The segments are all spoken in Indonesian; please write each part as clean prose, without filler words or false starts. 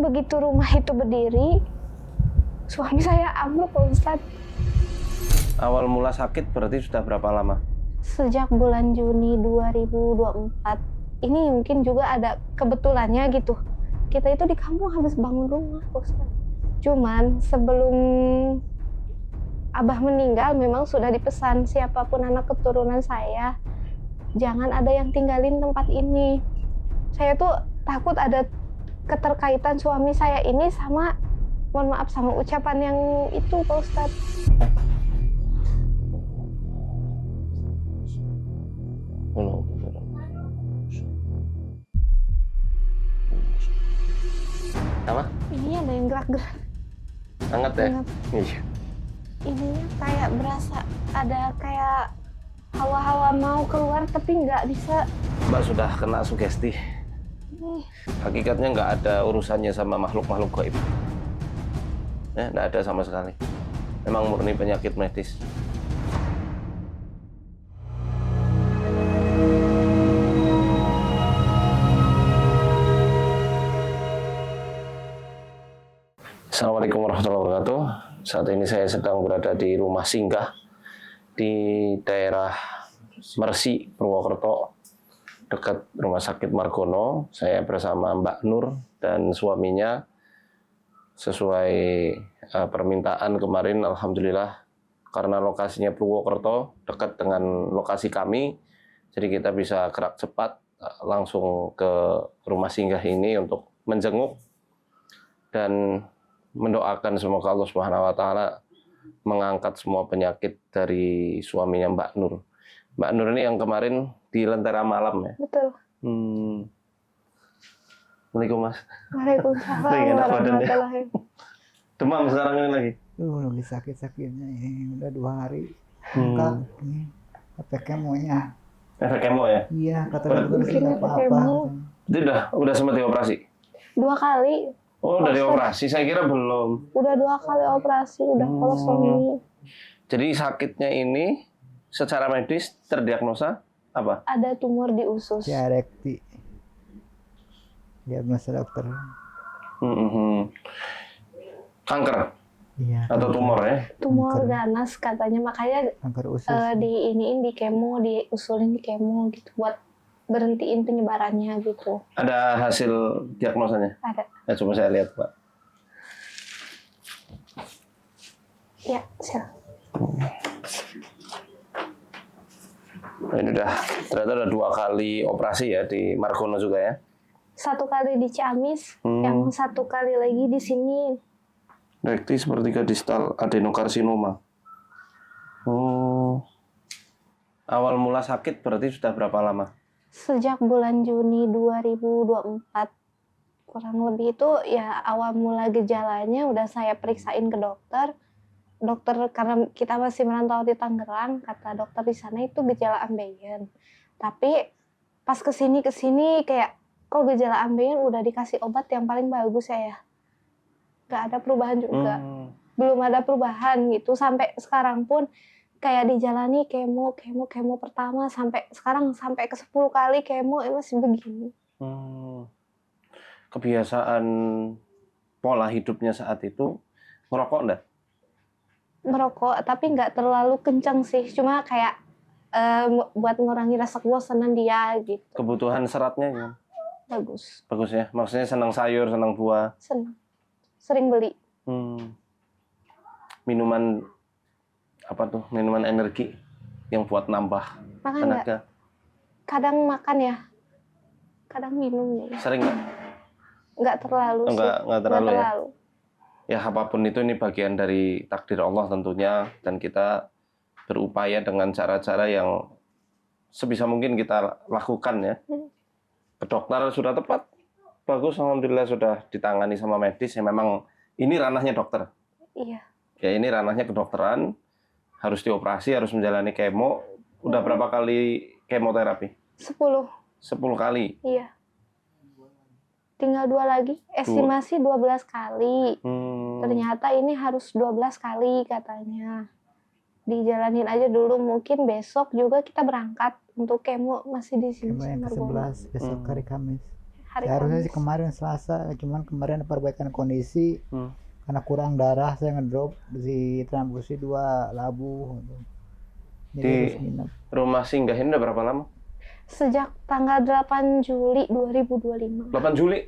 begitu rumah itu berdiri, suami saya ambruk Pak Ustadz. Awal mula sakit berarti sudah berapa lama? Sejak bulan Juni 2024. Ini mungkin juga ada kebetulannya gitu. Kita itu di kampung habis bangun rumah Pak Ustadz. Cuman sebelum Abah meninggal memang sudah dipesan siapapun anak keturunan saya, jangan ada yang tinggalin tempat ini. Saya tuh takut ada keterkaitan suami saya ini sama, mohon maaf, sama ucapan yang itu Pak Ustadz. Apa? Ini ada yang gerak-gerak. Hangat ya? Hangat. Iya. Ininya kayak berasa ada kayak hawa-hawa mau keluar tapi nggak bisa. Mbak sudah kena sugesti. Hakikatnya nggak ada urusannya sama makhluk-makhluk gaib. Ya, nggak ada sama sekali. Memang murni penyakit medis. Assalamualaikum warahmatullahi wabarakatuh. Saat ini saya sedang berada di rumah singgah di daerah Mersi, Purwokerto, dekat Rumah Sakit Margono. Saya bersama Mbak Nur dan suaminya. Sesuai permintaan kemarin, alhamdulillah, karena lokasinya Purwokerto dekat dengan lokasi kami, jadi kita bisa gerak cepat langsung ke rumah singgah ini untuk menjenguk dan mendoakan semoga Allah Subhanahu wa taala mengangkat semua penyakit dari suaminya Mbak Nur. Mbak Nur ini yang kemarin di Lentera Malam ya? Betul. Assalamualaikum Mas. Waalaikumsalam Lagi enak badannya. warahmatullahi. Demam sekarang ini lagi? Lagi sakit-sakitnya ini udah 2 hari. Enggak, ini efek kemonya. Efek kemo ya? Iya, kata dokter Mungkin sih nggak efek apa-apa. kemo. Itu udah sempat dioperasi? 2 kali. Oh, udah dioperasi. Saya kira belum. Udah 2 kali operasi, udah kolostomi. Jadi sakitnya ini secara medis terdiagnosa apa? Ada tumor di usus. Ya, rekti. Diagnosa dokter. Kanker Iya. atau tumor ya? Tumor Kanker. ganas katanya, makanya Kanker usus. di kemo, diusulin di kemo gitu buat berhentiin penyebarannya gitu. Ada hasil diagnosanya? Ada. Ya, coba saya lihat, Pak. Ya, silakan. Nah, ini ternyata udah 2 kali operasi ya di Margono juga ya? 1 kali di Ciamis, yang 1 kali lagi di sini. Rekti sepertiga distal adenokarsinoma. Oh. Awal mula sakit berarti sudah berapa lama? Sejak bulan Juni 2024. Kurang lebih itu ya awal mula gejalanya udah saya periksain ke dokter. Dokter, karena kita masih merantau di Tangerang, kata dokter di sana itu gejala ambeien. Tapi pas kesini kayak kok gejala ambeien udah dikasih obat yang paling bagus ya. Gak ada perubahan juga. Belum ada perubahan gitu. Sampai sekarang pun kayak dijalani kemo pertama sampai sekarang sampai ke 10 kali kemo masih begini. Kebiasaan pola hidupnya saat itu merokok enggak? Merokok, tapi nggak terlalu kencang sih. Cuma kayak buat ngurangi rasa bosanan dia gitu. Kebutuhan seratnya gimana? Bagus. Bagus ya? Maksudnya senang sayur, senang buah? Senang. Sering beli. Minuman apa tuh? Minuman energi yang buat nambah Makan nggak? tenaga? Kadang makan ya. Kadang minum ya. Sering nggak? Nggak terlalu sih. Nggak terlalu ya? Ya, apapun itu ini bagian dari takdir Allah tentunya, dan kita berupaya dengan cara-cara yang sebisa mungkin kita lakukan ya. Ke dokter sudah tepat, bagus, alhamdulillah sudah ditangani sama medis. Ya memang ini ranahnya dokter. Iya. Ya ini ranahnya kedokteran, harus dioperasi, harus menjalani kemo. Udah berapa kali kemoterapi? 10. 10 kali. Iya. Tinggal 2 lagi. Estimasi 12 kali. Ternyata ini harus 12 kali katanya. Dijalanin aja dulu, mungkin besok juga kita berangkat untuk kemo masih di sini. Kemo yang ke-11 besok hari Kamis. hari Seharusnya Kamis. sih kemarin Selasa, cuman kemarin ada perbaikan kondisi Hmm. karena kurang darah saya ngedrop di transfusi 2 labu. Jadi Di harus minum. rumah singgah ini udah berapa lama? Sejak tanggal 8 Juli 2025. 8 Juli.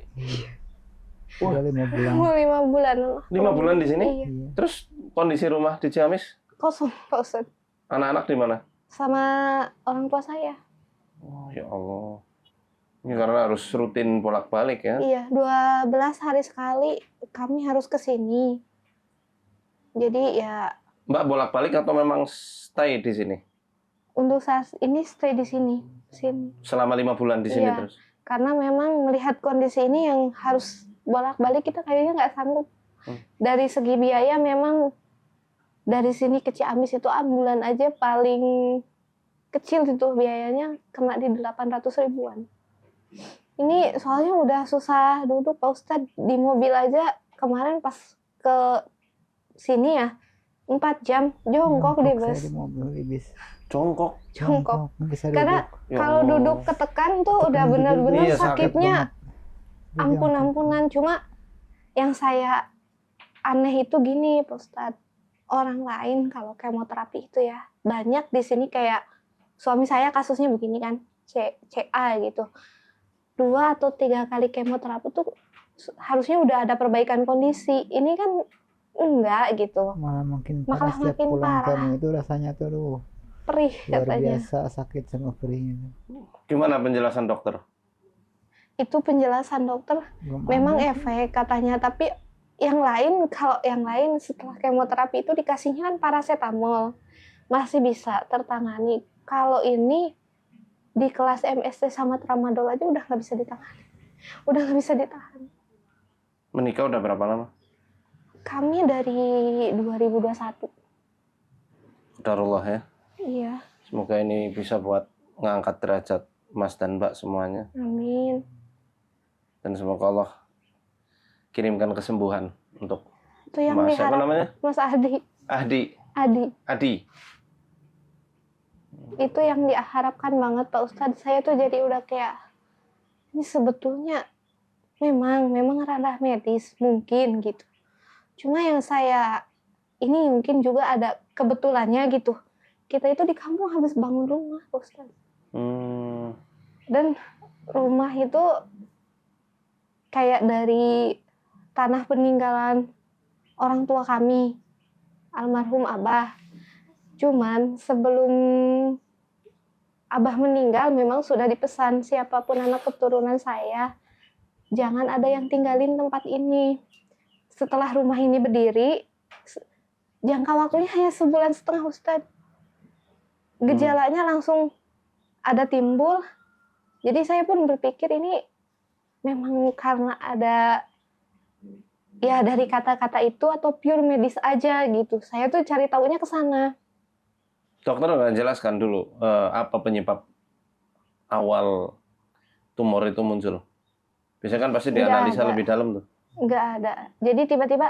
Udah 5 bulan. Mau 5 bulan. 5 bulan di sini? Iya. Iya. Terus kondisi rumah di Ciamis? Kosong, Pak Ustadz. Anak-anak di mana? Sama orang tua saya. Oh, ya Allah. Ini karena harus rutin bolak-balik ya. Iya, 12 hari sekali kami harus ke sini. Jadi ya Mbak bolak-balik atau memang stay di sini? untuk saat ini stay di sini. Selama 5 bulan di sini Iya. terus? Karena memang melihat kondisi ini yang harus bolak-balik kita kayaknya nggak sanggup. Dari segi biaya memang dari sini ke Ciamis itu ambulan aja paling kecil itu biayanya kena di 800 ribuan. Ini soalnya udah susah duduk Pak Ustadz, di mobil aja kemarin pas ke sini ya 4 jam jongkok di Saya bus. di mobil di bis. Jongkok. Jongkok. Bisa Karena duduk. Ya kalau Allah. duduk ketekan tuh Tekan udah duduk. benar-benar Iya, sakit sakitnya Jadi ampun-ampunan. Cuma yang saya aneh itu gini Pak Ustadz, orang lain kalau kemoterapi itu ya banyak di sini kayak suami saya kasusnya begini kan, CA gitu, 2 atau 3 kali kemoterapi tuh harusnya udah ada perbaikan kondisi. Ini kan enggak gitu, malah makin Malah parah setiap makin pulang parah. kamu itu rasanya tuh aduh, perih luar katanya. biasa sakit sama perihnya. Gimana penjelasan dokter? Itu penjelasan dokter Belum memang ada. efek katanya, tapi yang lain kalau yang lain setelah kemoterapi itu dikasihnya kan paracetamol masih bisa tertangani. Kalau ini di kelas MST sama tramadol aja udah nggak bisa ditangani, udah nggak bisa ditahan. Menikah udah berapa lama? Kami dari 2021. Qadarullah ya. Iya, Semoga ini bisa buat ngangkat derajat Mas dan Mbak semuanya. amin. Dan semoga Allah kirimkan kesembuhan untuk Itu yang Mas, siapa diharap namanya? Mas Adi. Adi. Itu yang diharapkan banget Pak Ustadz. Saya tuh jadi udah kayak ini sebetulnya memang ranah medis mungkin gitu. Cuma yang saya ini mungkin juga ada kebetulannya gitu. Kita itu di kampung habis bangun rumah Pak Ustadz. Dan rumah itu kayak dari tanah peninggalan orang tua kami, almarhum Abah. Cuman sebelum Abah meninggal memang sudah dipesan siapapun anak keturunan saya, jangan ada yang tinggalin tempat ini. Setelah rumah ini berdiri, jangka waktunya hanya 1,5 bulan Ustadz. Gejalanya langsung ada timbul. Jadi saya pun berpikir ini memang karena ada ya dari kata-kata itu atau pure medis aja gitu. Saya tuh cari taunya ke sana. Dokter nggak jelaskan dulu apa penyebab awal tumor itu muncul? Biasanya kan pasti Nggak dianalisa ada. lebih dalam tuh. Nggak ada. Jadi tiba-tiba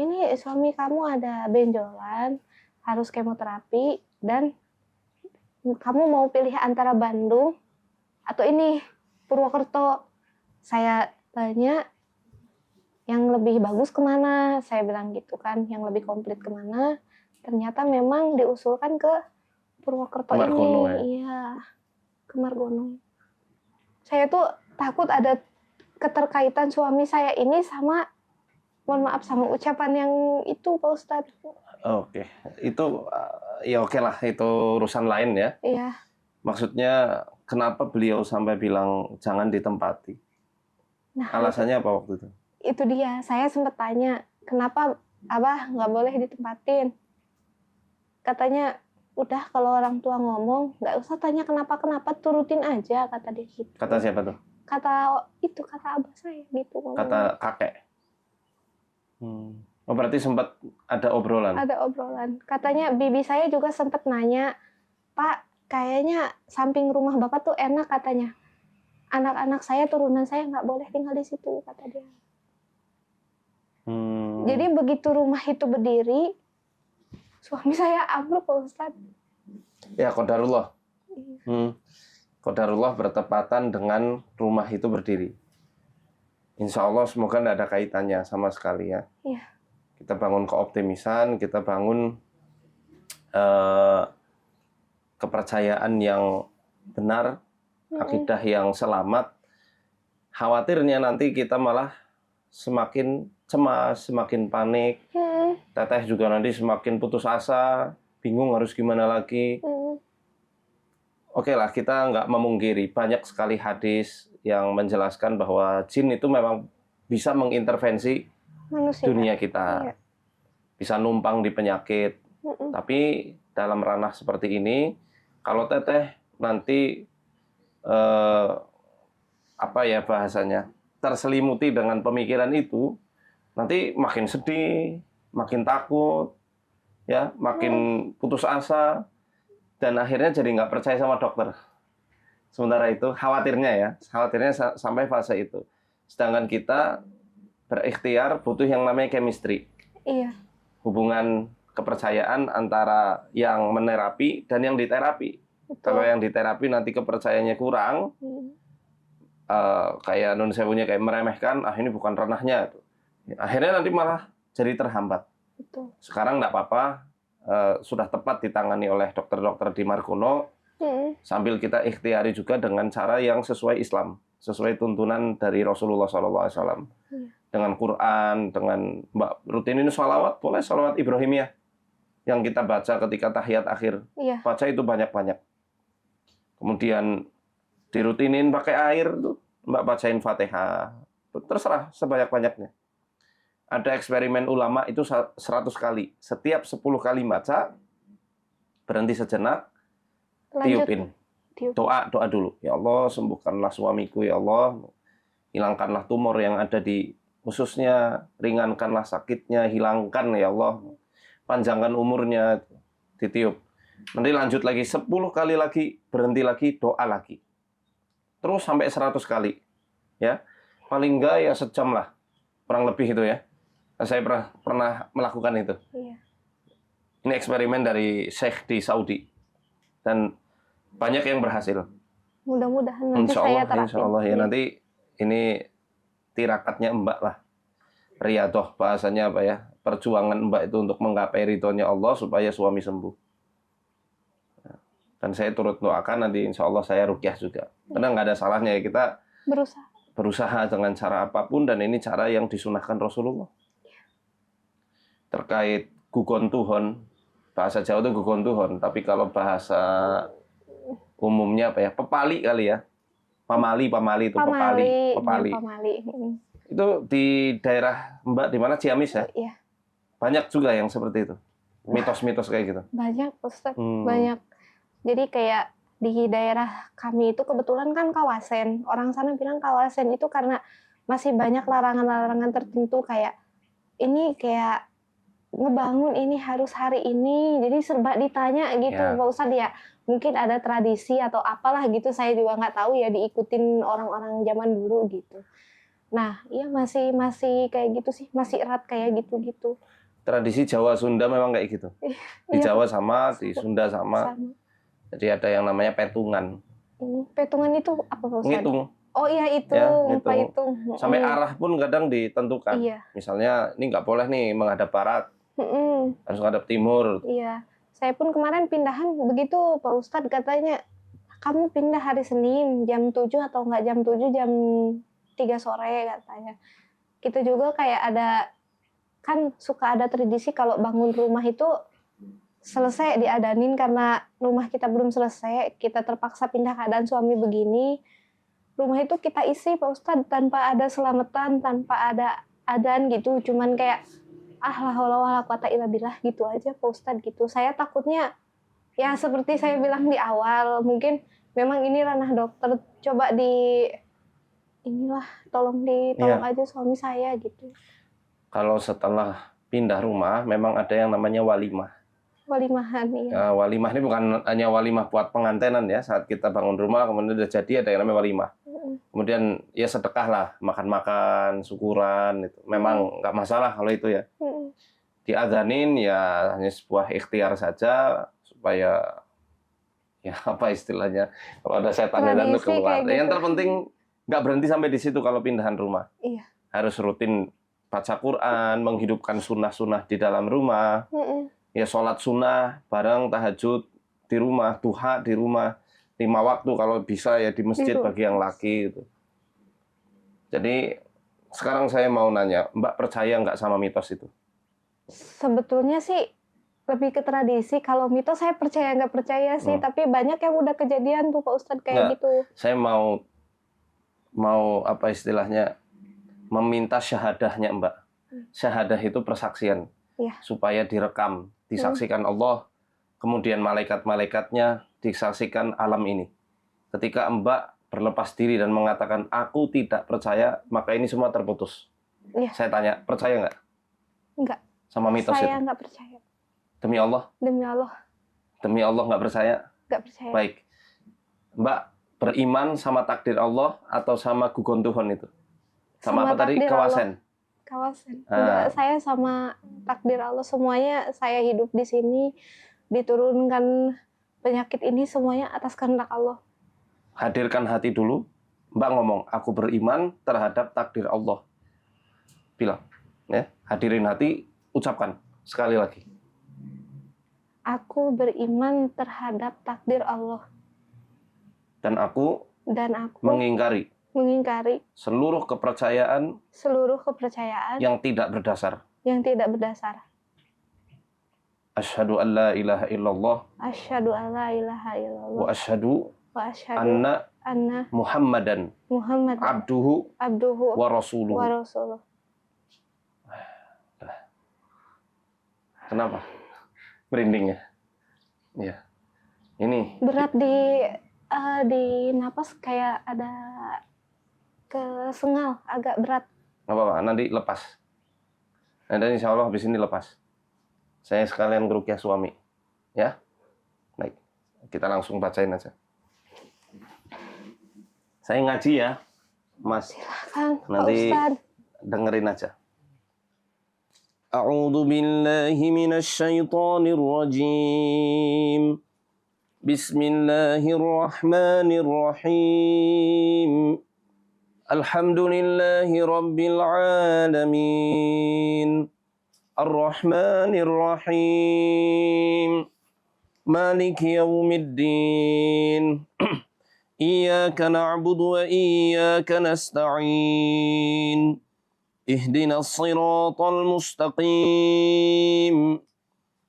ini suami kamu ada benjolan, harus kemoterapi, dan kamu mau pilih antara Bandung atau ini Purwokerto. Saya tanya yang lebih bagus kemana? Saya bilang gitu kan, yang lebih komplit kemana? Ternyata memang diusulkan ke Purwokerto Margono, ini. ya? Iya, ke Margono. Saya tuh takut ada keterkaitan suami saya ini sama, mohon maaf, sama ucapan yang itu Pak Ustadz. Oke, itu ya oke lah, itu urusan lain ya. Iya. Maksudnya kenapa beliau sampai bilang jangan ditempati? Nah, Alasannya apa waktu itu? itu dia. Saya sempat tanya, kenapa Abah nggak boleh ditempatin? Katanya, udah kalau orang tua ngomong, nggak usah tanya kenapa-kenapa, turutin aja, kata dia gitu. Kata siapa tuh? Kata Abah saya gitu. Kata kakek. Oh, berarti sempat ada obrolan. Ada obrolan. Katanya bibi saya juga sempat nanya, Pak, kayaknya samping rumah Bapak tuh enak katanya. Anak-anak saya, turunan saya nggak boleh tinggal di situ, kata dia. Jadi begitu rumah itu berdiri, suami saya ambruk Pak Ustadz. Ya, qadarullah. Qadarullah bertepatan dengan rumah itu berdiri. Insya Allah semoga tidak ada kaitannya sama sekali ya. Iya. Kita bangun keoptimisan, kita bangun eh, kepercayaan yang benar, akidah yang selamat. Khawatirnya nanti kita malah semakin cemas, semakin panik. Teteh juga nanti semakin putus asa, bingung harus gimana lagi. Oke lah, kita nggak memungkiri banyak sekali hadis yang menjelaskan bahwa jin itu memang bisa mengintervensi Manusia. dunia kita, Iya. bisa numpang di penyakit. Tapi dalam ranah seperti ini, kalau teteh nanti apa ya bahasanya, terselimuti dengan pemikiran itu, nanti makin sedih, makin takut, ya, makin putus asa, dan akhirnya jadi nggak percaya sama dokter. Sementara itu khawatirnya sampai fase itu. Sedangkan kita berikhtiar butuh yang namanya chemistry. Iya. Hubungan kepercayaan antara yang menerapi dan yang diterapi. Betul. Kalau yang diterapi nanti kepercayaannya kurang, kayak nun sewunya kayak meremehkan, ini bukan ranahnya. Akhirnya nanti malah jadi terhambat. Betul. Sekarang nggak apa-apa, sudah tepat ditangani oleh dokter-dokter di Margono, sambil kita ikhtiari juga dengan cara yang sesuai Islam, sesuai tuntunan dari Rasulullah SAW. Dengan Quran, dengan rutinin sholawat, boleh sholawat Ibrahimiyah yang kita baca ketika tahiyat akhir. Iya. Baca itu banyak-banyak. Kemudian dirutinin pakai air, tuh Mbak bacain Fatihah. Terserah sebanyak-banyaknya. Ada eksperimen ulama itu 100 kali. Setiap 10 kali baca, berhenti sejenak, Lanjut. tiupin. Tiup. Doa dulu. Ya Allah, sembuhkanlah suamiku, ya Allah. Hilangkanlah tumor yang ada di ususnya, ringankanlah sakitnya, hilangkan ya Allah. Panjangkan umurnya, ditiup. Nanti lanjut lagi 10 kali lagi, berhenti lagi, doa lagi. Terus sampai 100 kali. Ya. Paling enggak ya sejam lah. Kurang lebih itu ya. Saya pernah melakukan itu. Iya. Ini eksperimen dari Syekh di Saudi. Dan banyak yang berhasil. Mudah-mudahan nanti Insya saya Allah, terapin. insya Allah ya, nanti ini tirakatnya Mbak lah. Riyadoh bahasanya apa ya? Perjuangan Mbak itu untuk menggapai ridhonya Allah supaya suami sembuh. Dan saya turut doakan nanti insya Allah saya ruqyah juga. Karena nggak ada salahnya ya kita berusaha dengan cara apapun, dan ini cara yang disunahkan Rasulullah. Terkait gugon tuhon, bahasa Jawa itu gugon tuhon, tapi kalau bahasa umumnya apa ya? Pepali kali ya. Pamali itu pepali. Pamali. Itu di daerah Mbak di mana, Ciamis ya? Iya. Banyak juga yang seperti itu. Mitos-mitos kayak gitu. Banyak, Ustaz. Banyak. Jadi kayak di daerah kami itu kebetulan kan kawasan. Orang sana bilang kawasan itu karena masih banyak larangan-larangan tertentu, kayak ini kayak ngebangun ini harus hari ini. Jadi serba ditanya gitu, Ya. Pak Ustadz ya. Mungkin ada tradisi atau apalah gitu, saya juga nggak tahu ya, diikutin orang-orang zaman dulu gitu. Nah, iya masih kayak gitu sih, masih erat kayak gitu-gitu. Tradisi Jawa Sunda memang kayak gitu. Di Iya, Jawa sama, di Sunda sama. sama. Jadi ada yang namanya petungan. Petungan itu apa, Pak Ustadz? Ngitung. Oh iya itu, Ya, lupa ngitung. itu. Sampai arah pun kadang ditentukan. Iya. Misalnya ini nggak boleh nih menghadap barat, harus menghadap timur. Iya. Saya pun kemarin pindahan begitu, Pak Ustadz katanya, kamu pindah hari Senin jam 7 atau enggak jam 7, jam 3 sore katanya. Kita juga kayak ada, kan suka ada tradisi kalau bangun rumah itu selesai diadanin karena rumah kita belum selesai, kita terpaksa pindah keadaan suami begini. Rumah itu kita isi, Pak Ustadz, tanpa ada selamatan, tanpa ada adzan gitu, cuman kayak la haula wala quwata illa billah gitu aja, Pak Ustadz gitu. Saya takutnya ya seperti saya bilang di awal, mungkin memang ini ranah dokter, coba tolong aja suami saya gitu. Kalau setelah pindah rumah memang ada yang namanya walimah. Walimahan, iya. Ya, walimah ini bukan hanya walimah buat pengantenan ya, saat kita bangun rumah kemudian udah jadi ada yang namanya walimah. Kemudian ya sedekah lah, makan-makan, syukuran itu. Memang nggak masalah kalau itu ya. Diadzanin ya hanya sebuah ikhtiar saja supaya ya apa istilahnya, kalau ada setan itu keluar. Gitu. Yang terpenting Nggak berhenti sampai di situ kalau pindahan rumah. Iya. Harus rutin baca Quran, menghidupkan sunnah-sunnah di dalam rumah. Ya sholat sunnah, bareng tahajud di rumah, duha di rumah, 5 waktu kalau bisa ya di masjid bagi yang laki gitu. Jadi sekarang saya mau nanya, Mbak percaya nggak sama mitos itu? Sebetulnya sih lebih ke tradisi. Kalau mitos saya percaya nggak percaya sih, tapi banyak yang udah kejadian tuh Pak Ustadz kayak gitu. Saya mau apa istilahnya, meminta syahadahnya Mbak. Syahadah itu persaksian, supaya direkam, disaksikan Allah, kemudian malaikat-malaikatnya, disaksikan alam ini. Ketika Mbak berlepas diri dan mengatakan aku tidak percaya, maka ini semua terputus. Saya tanya, percaya nggak? Enggak. Sama mitos saya itu? nggak percaya. Demi Allah? Demi Allah. Demi Allah nggak percaya? Nggak percaya. Baik. Mbak beriman sama takdir Allah atau sama gugon Tuhan itu? Sama apa tadi? Kawasan? Kawasan. Enggak, saya sama takdir Allah. Semuanya saya hidup di sini, diturunkan penyakit ini semuanya atas kehendak Allah. Hadirkan hati dulu. Mbak ngomong, aku beriman terhadap takdir Allah. Bilang. Ya, hadirin hati, ucapkan sekali lagi. Aku beriman terhadap takdir Allah. Dan aku mengingkari seluruh kepercayaan yang tidak berdasar. Asyhadu an la ilaha illallah. Wa asyhadu anna Muhammadan abduhu wa rasuluhu. Kenapa? Merinding ya? Iya. Ini berat di napas, kayak ada kesengal, agak berat. Nggak apa-apa, nanti lepas. Dan insya Allah habis ini lepas. Saya sekalian ngeruqyah suami. Ya? Baik. Kita langsung bacain aja. Saya ngaji ya, Mas. Silakan, nanti Pak Ustadz. dengerin aja. A'udzu billahi minasy syaithanir rajim. Bismillahirrahmanirrahim. Alhamdulillahi rabbil alamin. Ar-Rahmanir Rahim. Maliki yaumiddin. Iyyaka na'budu wa iyyaka nasta'in. Ihdinas siratal mustaqim.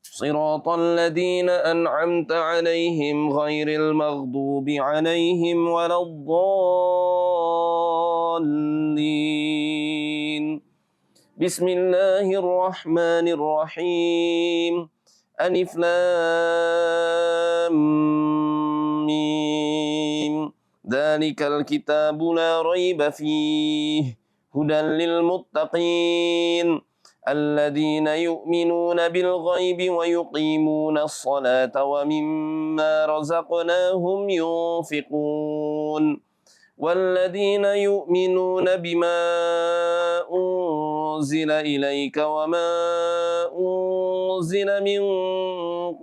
Siratal ladzina an'amta 'alaihim ghairil maghdubi 'alaihim waladdallin. Bismillahirrahmanirrahim. Alif Lam Mim. Dzalikal kitabu la raiba fihi. Hudan lil muttaqin. Alladzina yu'minuna bil ghaibi wa yuqimuna as-salata wa mimma razaqnahum yunfiqun. والذين يؤمنون بما أنزل إليك وما أنزل من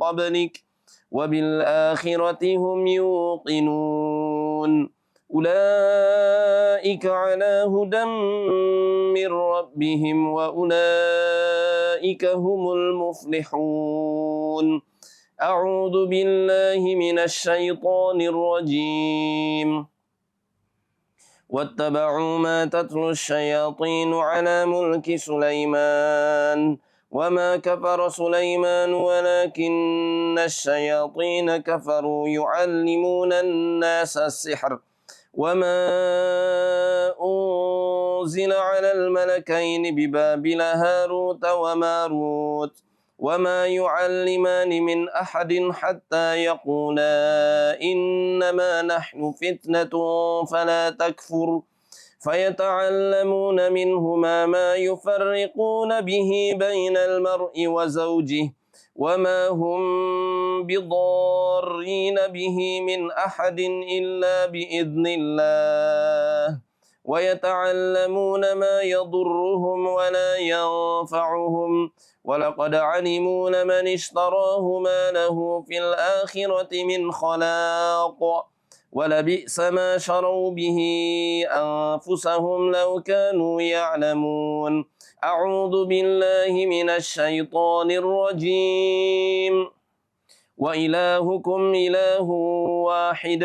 قبلك وبالآخرة هم يوقنون أولئك على هدى من ربهم وأولئك هم المفلحون أعوذ بالله من الشيطان الرجيم واتبعوا ما تتلو الشياطين على ملك سليمان وما كفر سليمان ولكن الشياطين كفروا يعلمون الناس السحر وما أنزل على الملكين ببابل هاروت وماروت وما يعلمان من أحد حتى يقولا إنما نحن فتنة فلا تكفر فيتعلمون منهما ما يفرقون به بين المرء وزوجه وما هم بضارين به من أحد إلا بإذن الله ويتعلمون ما يضرهم ولا ينفعهم ولقد علموا لمن اشتراه ما له في الآخرة من خلاق ولبئس ما شروا به أنفسهم لو كانوا يعلمون أعوذ بالله من الشيطان الرجيم وإلهكم إله واحد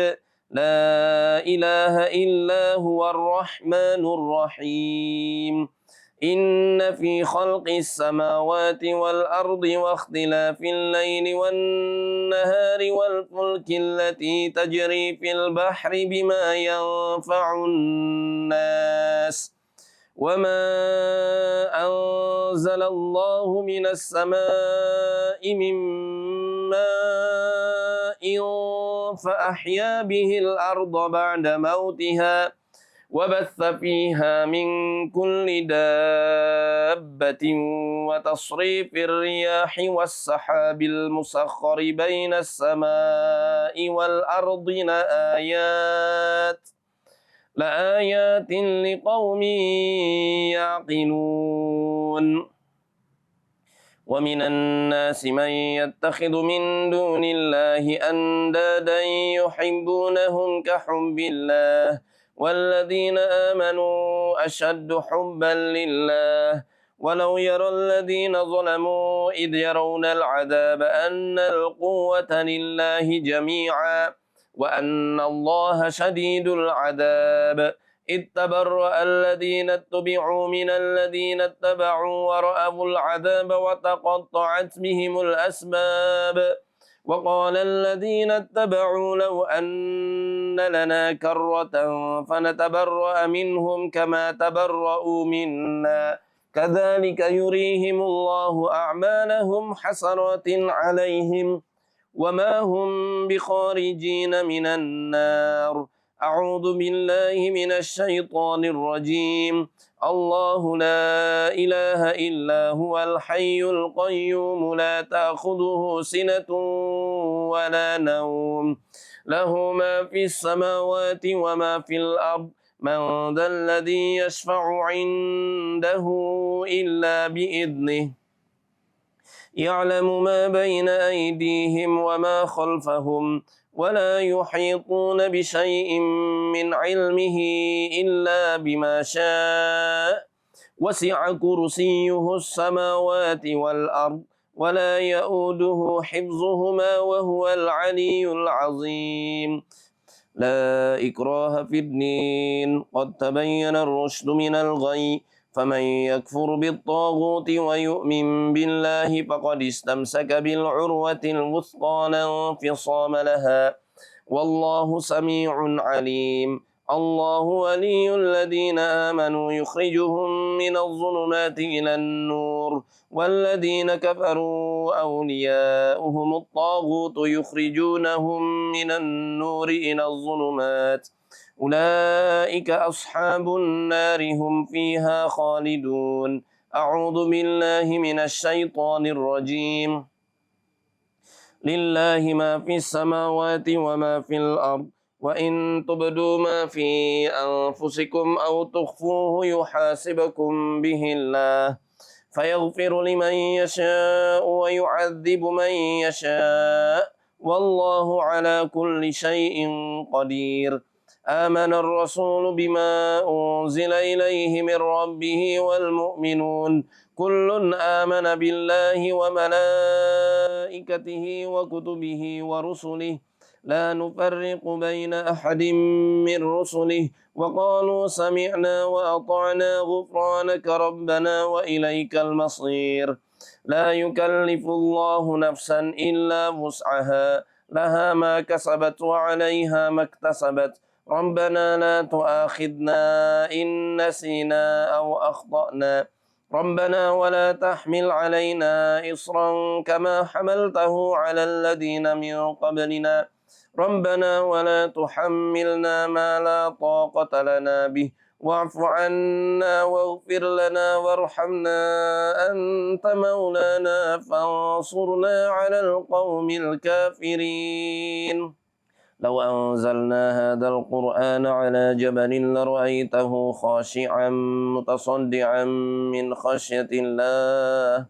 لا إله إلا هو الرحمن الرحيم إن في خلق السماوات والأرض واختلاف الليل والنهار والفلك التي تجري في البحر بما ينفع الناس وما أنزل الله من السماء من ماء فأحيا به الأرض بعد موتها وبث فيها من كل دابة وتصريف الرياح والسحاب المسخر بين السماء والأرض لآيات لقوم يعقلون ومن الناس من يتخذ من دون الله أندادا يحبونهم كحب الله والذين آمنوا أشد حبا لله ولو يرى الذين ظلموا إذ يرون العذاب أن القوة لله جميعا وأن الله شديد العذاب إذ تبرأ الذين اتبعوا من الذين اتبعوا ورأوا العذاب وتقطعت بهم الأسباب وقال الذين اتبعوا لو أن لنا كرة فنتبرأ منهم كما تبرأوا منا كذلك يريهم الله أعمالهم حسرات عليهم وما هم بخارجين من النار أعوذ بالله من الشيطان الرجيم الله لا إله إلا هو الحي القيوم لا تأخذه سنة ولا نوم له ما في السماوات وما في الأرض من ذا الذي يشفع عنده إلا بإذنه يعلم ما بين أيديهم وما خلفهم ولا يحيطون بشيء من علمه إلا بما شاء وسع كرسيه السماوات والأرض ولا يؤوده حفظهما وهو العلي العظيم لا إكراه في الدين قد تبين الرشد من الغي فمن يكفر بالطاغوت ويؤمن بالله فقد استمسك بالعروة الوثقى لا انفصام لها والله سميع عليم الله ولي الذين آمنوا يخرجهم من الظلمات إلى النور والذين كفروا أولياؤهم الطاغوت يخرجونهم من النور إلى الظلمات أولئك أصحاب النار هم فيها خالدون أعوذ بالله من الشيطان الرجيم لله ما في السماوات وما في الأرض وإن تبدوا ما في أنفسكم أو تخفوه يحاسبكم به الله فيغفر لمن يشاء ويعذب من يشاء والله على كل شيء قدير آمن الرسول بما أنزل إليه من ربه والمؤمنون كل آمن بالله وملائكته وكتبه ورسله لا نفرق بين أحد من رسله وقالوا سمعنا وأطعنا غفرانك ربنا وإليك المصير لا يكلف الله نفسا إلا وسعها لها ما كسبت وعليها ما اكتسبت ربنا لا تؤاخذنا إن نسينا أو أخطأنا ربنا ولا تحمل علينا إصرا كما حملته على الذين من قبلنا ربنا ولا تحملنا ما لا طاقة لنا به واعف عنا واغفر لنا وارحمنا أنت مولانا فانصرنا على القوم الكافرين لو أنزلنا هذا القرآن على جبل لرأيته خاشعا متصدعا من خشية الله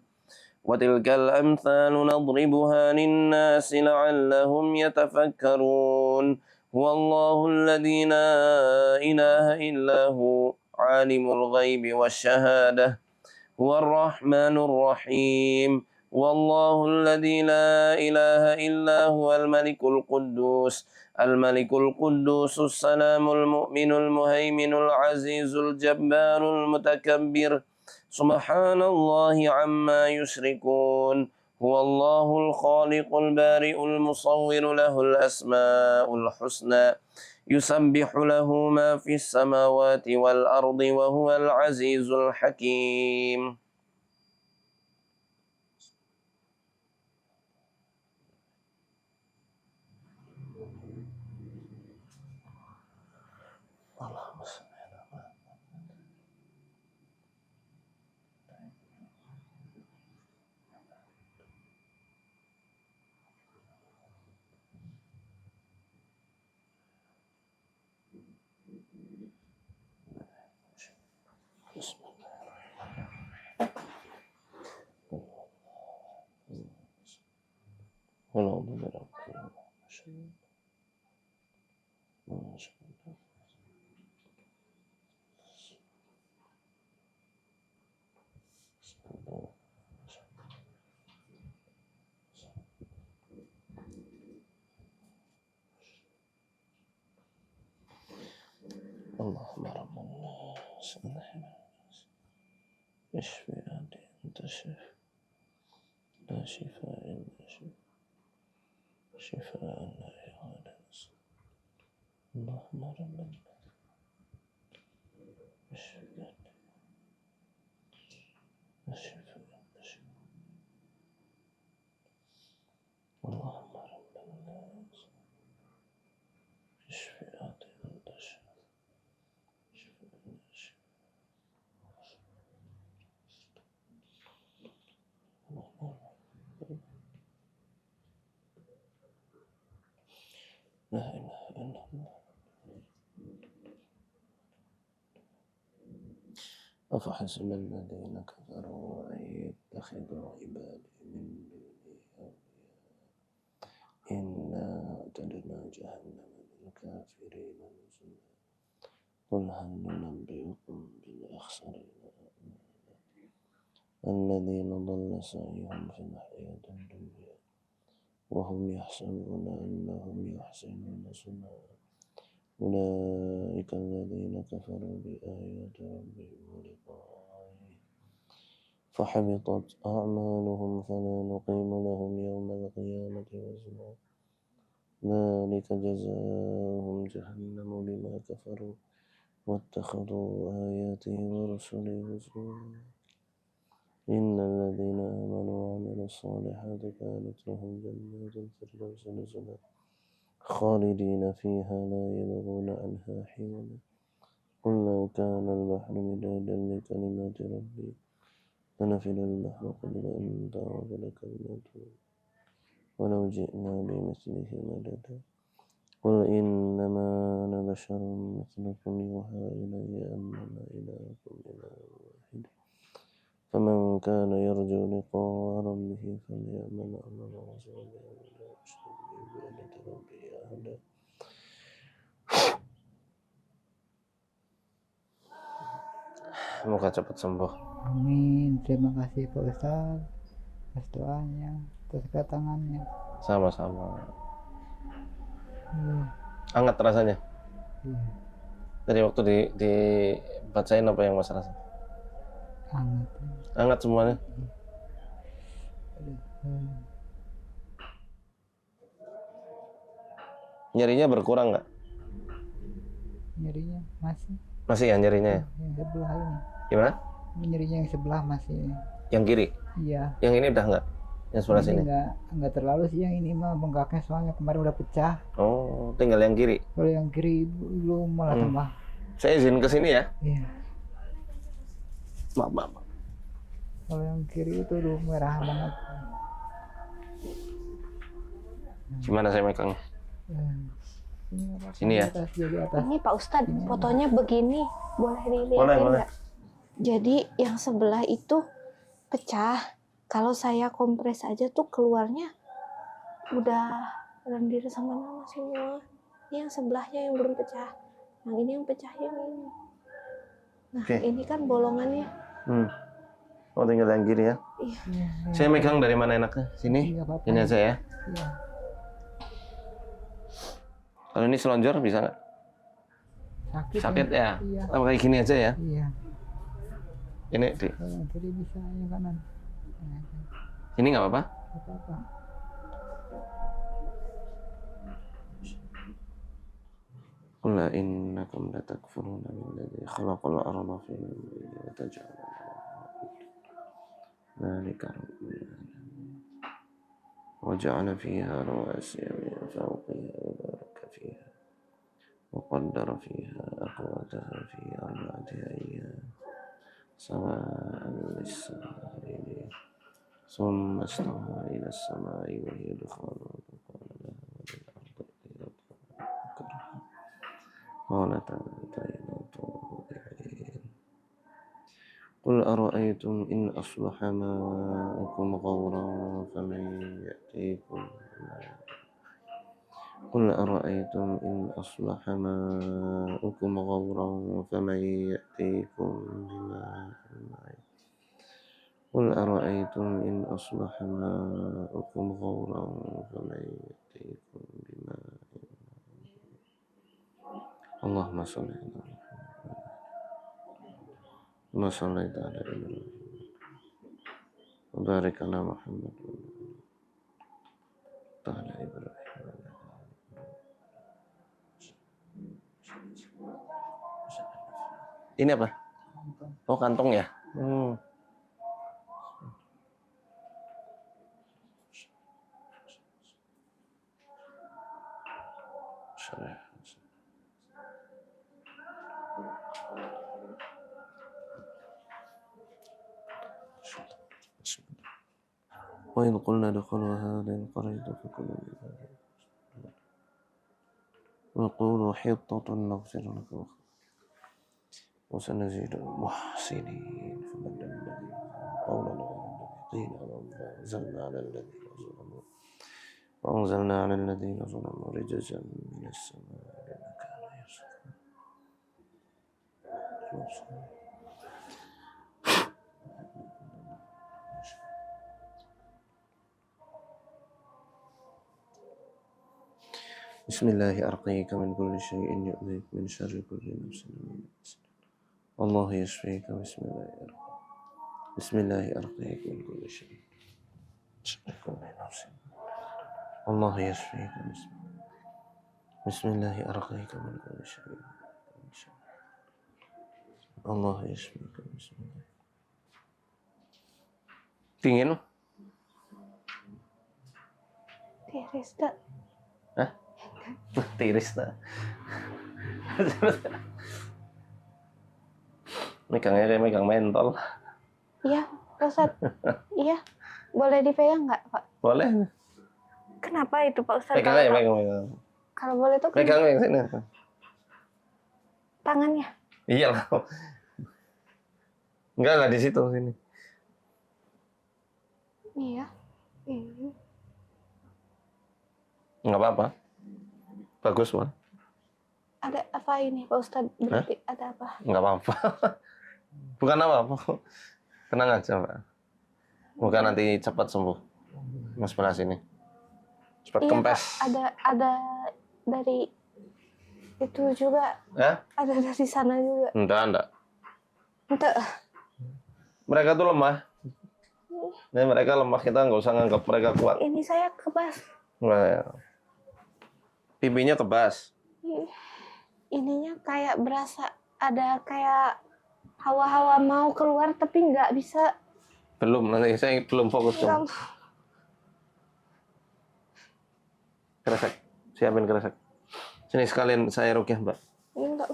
وتلك الأمثال نضربها للناس لعلهم يتفكرون هو الله الذي لا إله إلا هو عالم الغيب والشهادة هو الرحمن الرحيم والله الذي لا إله إلا هو الملك القدوس السلام المؤمن المهيمن العزيز الجبار المتكبر سبحان الله عما يشركون هو الله الخالق البارئ المصور له الأسماء الحسنى يسبح له ما في السماوات والأرض وهو العزيز الحكيم. اللهم رب الناس اشف أنت الشافي لا شفاء إلا شفاء لا يغادر اللهم رب الناس اشف اللهم رب الناس اشف أنت الشافي لا إله إلا الله. أفحسب الذين كفروا أن يتخذوا عبادي من دوني أولياء إنا أعتدنا جهنم للكافرين نزلا قل هل ننبئكم بالأخسرين الذين ضل سعيهم في الحياة الدنيا وهم يحسبون أنهم يحسنون صنعا أولئك الذين كفروا بآيات ربهم ولقائه فحبطت أعمالهم فلا نقيم لهم يوم القيامة وزنا ذلك جزاؤهم جهنم بما كفروا واتخذوا آياتي ورسلي هزوا إن الذين آمنوا وعملوا الصالحات كانت لهم جنات الفردوس نزلا خالدين فيها لا يبغون عنها حولا قل لو كان البحر مدادا لكلمات ربي لنفد البحر قبل أن تعرض كلماته ولو جئنا بمثله مددا قل إنما أنا بشر مثلكم يوحى إلي أنما إلهكم إله واحد فمن كان يرجو لقاء ربه فليعمل عملا صالحا ولا يشرك بعبادة ربه أحدا. Semoga cepat sembuh. Amin. Terima kasih Pak Ustaz atas doanya, atas kedatangannya. Sama-sama. Iya. Hangat rasanya. Iya. Dari waktu dibacain apa yang Mas rasa? Hangat. Hangat semuanya. Nyerinya berkurang nggak? Nyerinya masih. Masih ya nyerinya ya? Yang sebelah ini. Gimana? Nyerinya yang sebelah masih. Yang kiri? Iya. Yang ini udah nggak? Yang sebelah sini? Enggak terlalu sih, yang ini mah bengkaknya soalnya kemarin udah pecah. Oh, tinggal yang kiri. Kalau yang kiri belum malah tambah. Saya izin ke sini ya. Iya. Maaf. Kalau yang kiri itu udah merah banget. Gimana saya megang? Sini ya. Ini Pak Ustadz, fotonya begini, boleh dilihatin Boleh. nggak? Jadi yang sebelah itu pecah. Kalau saya kompres aja tuh keluarnya udah lendir sama nama semua. Ini yang sebelahnya yang belum pecah. Yang ini yang pecah yang ini. Nah, Oke. ini kan bolongannya. Oh, tinggal yang kiri ya. Iya. Iya, Saya megang dari mana enaknya? Sini. Iya, apa-apa. Ini aja ya. Iya. Kalau ini selonjor bisa nggak? Sakit ya? Iya. Apa kayak gini aja ya? Iya. Ini di Kalau yang kiri bisa, yang kanan. Nah, ini nggak apa-apa? apa-apa. قل إنكم لتكفرون بالذي خلق الأرض في يومين وتجعلون ذلك رب العالمين وجعل فيها رواسي من فوقها وبارك فيها وقدر فيها أقواتها في 4 أيام سواء للسائلين ثم استوى إلى السماء وهي دخان فقال لها وللأرض ائتيا كرها قالتا أتينا طائعين قل أرأيتم إن أصبح ماؤكم غورا فمن يأتيكم قل أرأيتم إن أصبح ماؤكم غورا فمن يأتيكم بماء معين قل أرأيتم إن أصبح ماؤكم غورا فمن يأتيكم بماء اللهم صل على محمد ما صليت على إبراهيم وبارك على محمد وعلى إبراهيم. Ini apa? Oh, kantong ya? وإذ قلنا ادخلوا هذه القرية فكلوا منها وقولوا حطة نغفر لكم وسنزيد المحسنين فبدل الذين قولا غير الذي قيل وأنزلنا على الذين ظلموا رجزا من السماء بما كانوا يفسقون. بسم الله أرقيك من كل شيء يؤذيك من شر كل نفس الله يشفيك بسم الله أرقيك بسم الله أرقيك من كل شيء شر كل نفس الله يشفيك بسم الله أرقيك من كل شيء الله يشفيك بسم الله. Dingin? Tiris, Kak. Hah? Tiris tak? Megangnya kayak megang mentol. Iya, Pak Ustadz. Iya. Boleh dipegang nggak, Pak? Boleh. Kenapa itu, Pak Ustadz? Pegang aja, pegang. Kalau boleh tuh Pegang yang sini. tangannya. Iya lah. Enggak lah di situ sini. Iya. Iya. Enggak apa-apa. Bagus, Pak. Ada apa ini, Pak Ustadz? Berarti ada apa? Enggak apa-apa. Bukan apa-apa. Tenang aja, Pak. Moga nanti cepat sembuh. Mas sebelah sini. Cepat Iya, kempes. Pak. Ada dari itu juga. Ya? Ada dari sana juga. Enggak. Untuk Mereka tuh lemah. Nah, mereka lemah, kita nggak usah nganggap mereka kuat. ini saya kebas. Nah, pipinya kebas. Ininya kayak berasa ada kayak hawa-hawa mau keluar tapi nggak bisa. Belum, nanti saya belum fokus Nggak dong. Kresek, siapin kresek. Sini sekalian saya rukyah, Mbak. Enggak.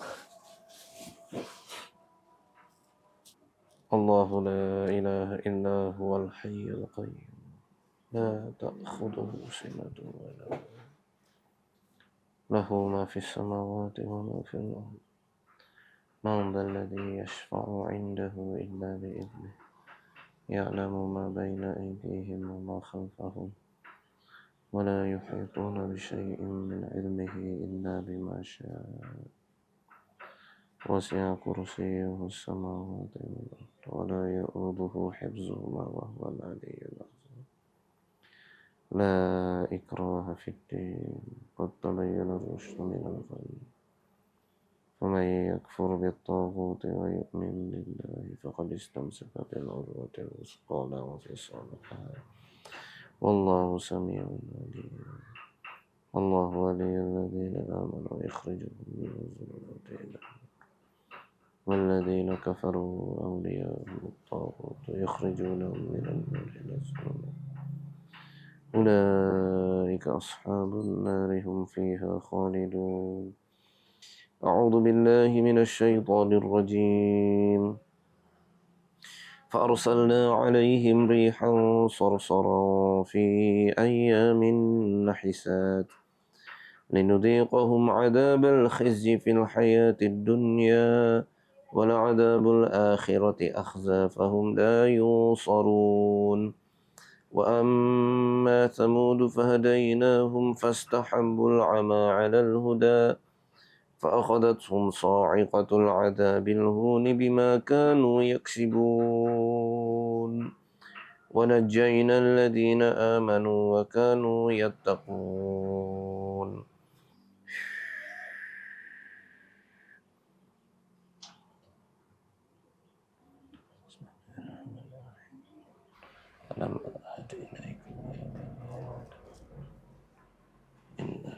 Allahu la ilaha illa huwal hayyul qayyum. La ta'khudhuhu sinatun wa la nawm. Lahu ma fis samawati wa ma fil ardh. Man dhal ladzi yashfa'u 'indahu illa bi idhnihi. Ya'lamu ma baina aydihim wa ma khalfahum. ولا يحيطون بشيء من علمه إلا بما شاء وسع كرسيه السماوات والأرض ولا يؤوده حفظهما وهو العلي العظيم لا إكراه في الدين قد تبين الرشد من الغي فمن يكفر بالطاغوت ويؤمن بالله فقد استمسك بالعروة الوثقى لا انفصام لها والله سميع عليم الله ولي الذين آمنوا يخرجهم من الظلمات إلى النور والذين كفروا أولياءهم الطاغوت يخرجونهم من النور إلى الظلمات أولئك أصحاب النار هم فيها خالدون أعوذ بالله من الشيطان الرجيم فأرسلنا عليهم ريحا صرصرا في أيام نحسات لنذيقهم عذاب الخزي في الحياة الدنيا ولعذاب الآخرة أخزى فهم لا ينصرون وأما ثمود فهديناهم فاستحبوا العمى على الهدى فأخذتهم صاعقة العذاب الهون بما كانوا يكسبون ونجينا الذين آمنوا وكانوا يتقون ألم أعهد إليكم إن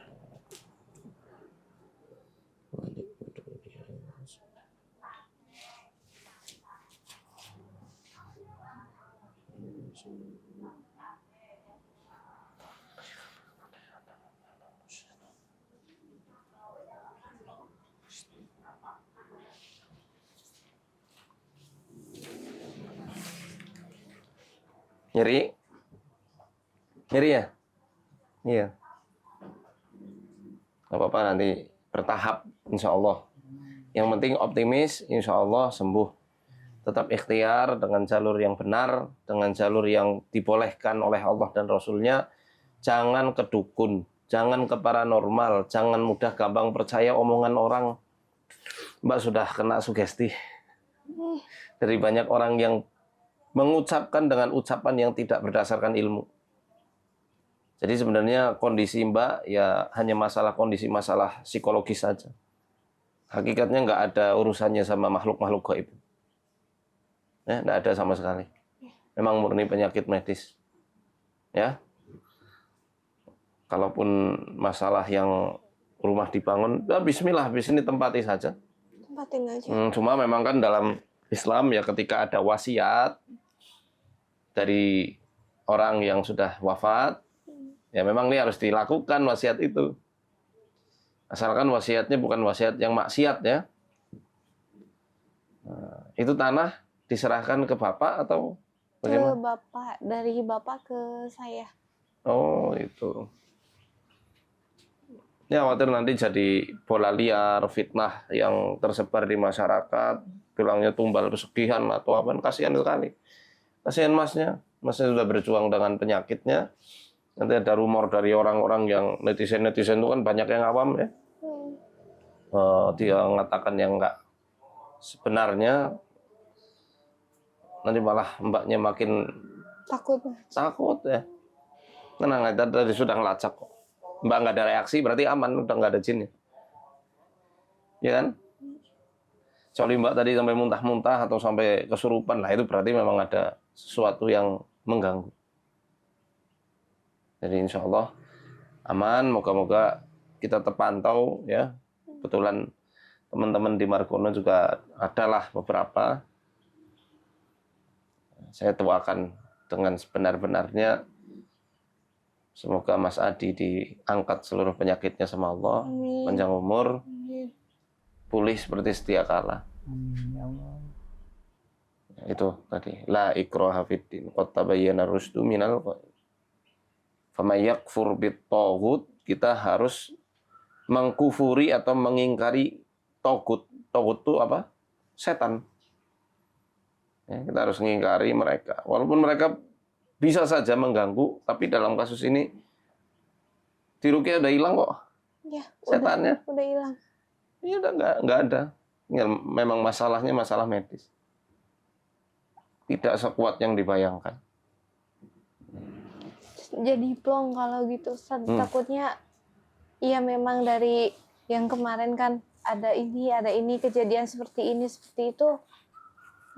nyeri? Nyeri ya? Iya. Gak apa-apa, nanti bertahap insya Allah. Yang penting optimis, insya Allah sembuh. Tetap ikhtiar dengan jalur yang benar, dengan jalur yang dibolehkan oleh Allah dan Rasulnya. Jangan ke dukun, jangan ke paranormal, jangan mudah gampang percaya omongan orang. Mbak sudah kena sugesti dari banyak orang yang mengucapkan dengan ucapan yang tidak berdasarkan ilmu. Jadi sebenarnya kondisi Mbak ya hanya kondisi masalah psikologis saja. Hakikatnya nggak ada urusannya sama makhluk-makhluk gaib. Ya, nggak ada sama sekali. Memang murni penyakit medis. Ya. Kalaupun masalah yang rumah dibangun, ya bismillah, di sini tempati saja. Tempatin aja. Cuma memang kan dalam Islam ya ketika ada wasiat dari orang yang sudah wafat, ya memang ini harus dilakukan wasiat itu. Asalkan wasiatnya bukan wasiat yang maksiat ya. Nah, itu tanah diserahkan ke bapak atau bagaimana? Ke bapak, dari bapak ke saya. Oh itu. Ya khawatir nanti jadi bola liar, fitnah yang tersebar di masyarakat, bilangnya tumbal pesugihan atau apa, kasihan sekali. Kasihan masnya sudah berjuang dengan penyakitnya. Nanti ada rumor dari orang-orang yang netizen-netizen itu kan banyak yang awam ya. Dia mengatakan yang enggak sebenarnya, nanti malah mbaknya makin takut ya. Tenang aja, tadi sudah ngelacak kok. Mbak nggak ada reaksi berarti aman, udah nggak ada jin ya. Ya kan? Kecuali mbak tadi sampai muntah-muntah atau sampai kesurupan, lah itu berarti memang ada sesuatu yang mengganggu. Jadi insya Allah aman, moga-moga kita terpantau ya. Kebetulan teman-teman di Margono juga adalah beberapa. Saya doakan dengan sebenar-benarnya semoga Mas Adi diangkat seluruh penyakitnya sama Allah, panjang umur, pulih seperti sedia kala. Amin ya Allah. Itu tadi la ikraha fiddin qad tabayyana rusdu minal ghayy. Faman yakfur bit-taghut, kita harus mengkufuri atau mengingkari togut. Togut itu apa? Setan. Ya, kita harus mengingkari mereka. Walaupun mereka bisa saja mengganggu, tapi dalam kasus ini Di ruqyah udah hilang kok Ya, setannya. udah hilang. Ya udah nggak ada. Ya, memang masalahnya masalah medis. Tidak sekuat yang dibayangkan. Jadi plong kalau gitu, Ustaz. Takutnya iya memang dari yang kemarin kan ada ini kejadian seperti ini seperti itu.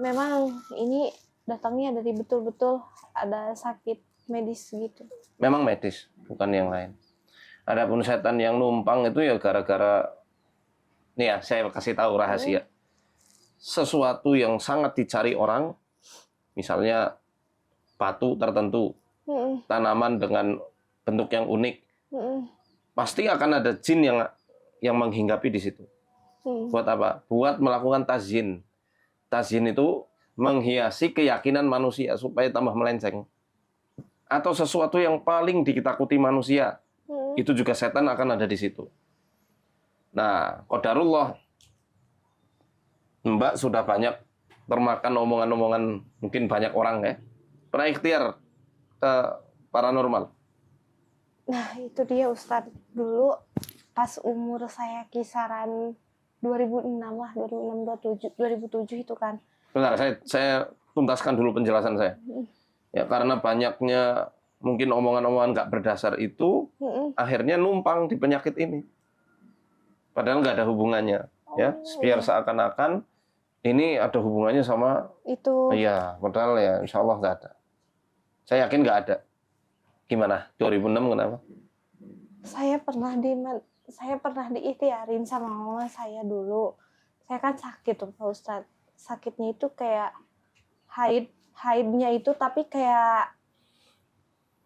Memang ini datangnya dari betul-betul ada sakit medis gitu. Memang medis, bukan yang lain. Adapun setan yang numpang itu ya gara-gara, nih ya saya kasih tahu rahasia. Sesuatu yang sangat dicari orang, misalnya batu tertentu, tanaman dengan bentuk yang unik, pasti akan ada jin yang menghinggapi di situ. Buat apa? Buat melakukan tazyin. Tazyin itu menghiasi keyakinan manusia supaya tambah melenceng. Atau sesuatu yang paling ditakuti manusia, itu juga setan akan ada di situ. Nah, qadarullah, Mbak sudah banyak termakan omongan-omongan mungkin banyak orang ya. Pernah ikhtiar ke paranormal? Nah, itu dia Ustadz. Dulu pas umur saya kisaran 2006 lah, 2006, 2007 itu kan. Bentar, saya tuntaskan dulu penjelasan saya. Ya, karena banyaknya mungkin omongan-omongan nggak berdasar itu, akhirnya numpang di penyakit ini. Padahal nggak ada hubungannya. Ya, biar seakan-akan ini ada hubungannya sama itu. Iya, padahal ya insya Allah nggak ada. Saya yakin nggak ada. Gimana? 2006 kenapa? Saya pernah diikhtiarin sama mama saya dulu. Saya kan sakit tuh Pak Ustadz. Sakitnya itu kayak haidnya itu tapi kayak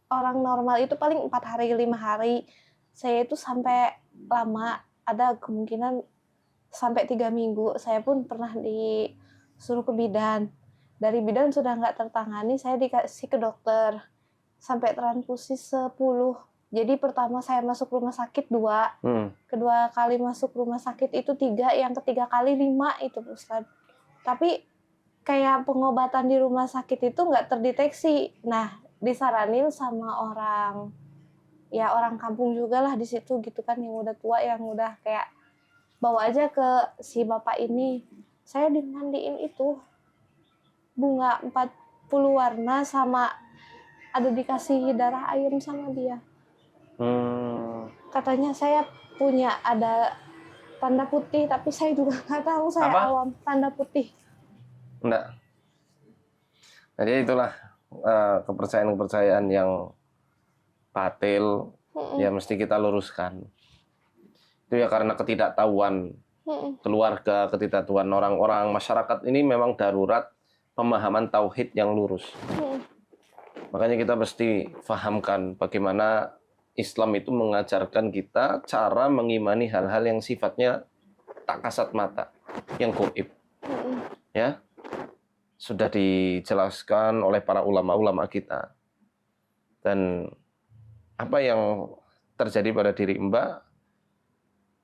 orang normal itu paling 4 hari 5 hari. Saya itu sampai lama, ada kemungkinan sampai 3 minggu. Saya pun pernah disuruh ke bidan. Dari bidan sudah nggak tertangani, saya dikasih ke dokter. Sampai transfusi 10. Jadi pertama saya masuk rumah sakit 2. Kedua kali masuk rumah sakit itu 3. Yang ketiga kali 5 itu Ustaz. Tapi kayak pengobatan di rumah sakit itu nggak terdeteksi. Nah, disaranin sama orang kampung juga lah di situ gitu kan, yang udah tua, yang udah kayak bawa aja ke si bapak ini. Saya dimandiin itu bunga 40 warna sama ada dikasih darah ayam sama dia. Katanya saya punya ada tanda putih, tapi saya juga nggak tahu, saya awam. Tanda putih. Enggak. Jadi itulah kepercayaan-kepercayaan yang batil, ya mesti kita luruskan. Itu ya karena ketidaktahuan keluarga, ketidaktahuan orang-orang, masyarakat ini memang darurat pemahaman tauhid yang lurus. Makanya kita mesti fahamkan bagaimana Islam itu mengajarkan kita cara mengimani hal-hal yang sifatnya tak kasat mata, yang gaib. Ya, sudah dijelaskan oleh para ulama-ulama kita. Dan apa yang terjadi pada diri Mbak,